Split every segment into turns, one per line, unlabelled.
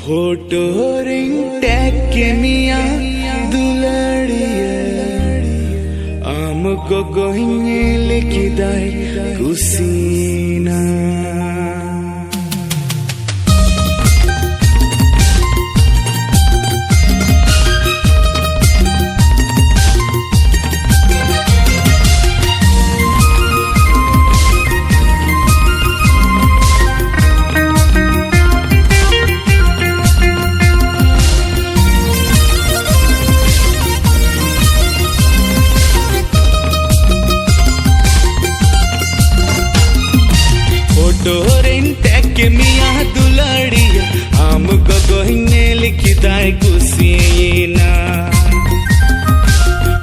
photo रिंग tag के मियाँ दुलड़िया आमको गोहिंगे लिखिदाई कुसीना फोटोरें टैग मियाँ दुलड़िया आमको गोहिंगे लिखिदाई कुसीना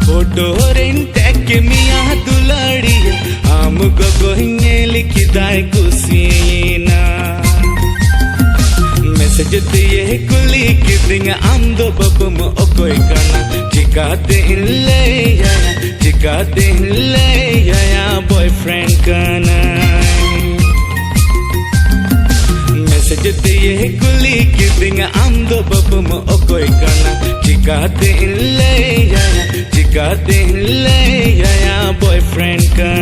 फोटोरें टैग मियाँ दुलड़िया आमको गोहिंगे लिखिदाई कुसीना मैसेज दिए कुली किदिंग आमदो बबम ओकोई kana चिकाते ले या बॉयफ्रेंड kana मैसेज दिए कुली किदिंग आमदो बबम ओकोई kana चिकाते ले या बॉयफ्रेंड kana